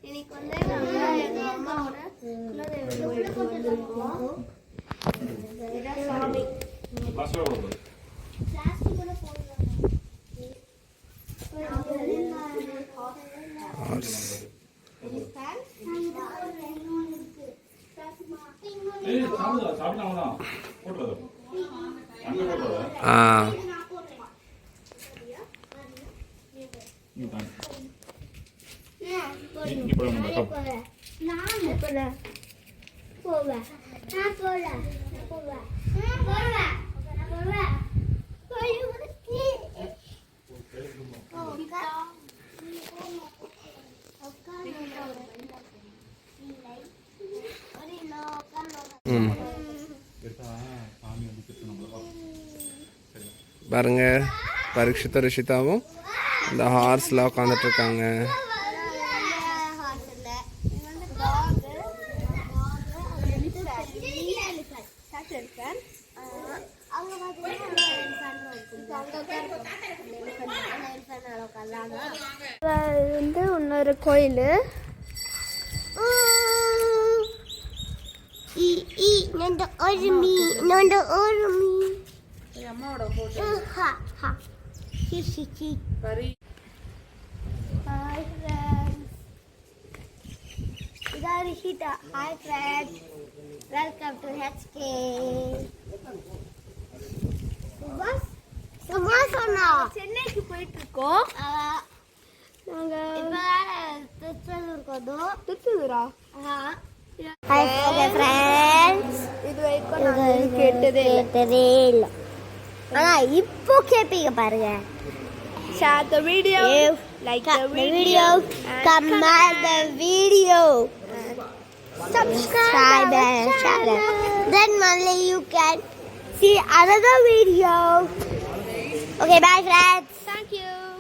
இன்னைக்கு வந்து எங்க அம்மாவோட குலதெய்வ கோயிலுக்கு வந்திருக்கோம். பாருங்க, பரீட்சித்த ரிஷிதாவும் இந்த ஹார்ஸ்ல உட்காந்துட்டு இருக்காங்க. வந்து இன்னொரு கோயில் வெல்கம் டு HK. சென்னைக்கு போயிட்டு இருக்கோம். நாங்க திருச்செந்தூரா இது வரைக்கும் கேட்டதே இல்லை. ஆனா இப்போ கேப்பீங்க பாருங்க. Share the video, like the video, comment the video, subscribe and share. Then only you can see another video. Okay, bye friends. Thank you.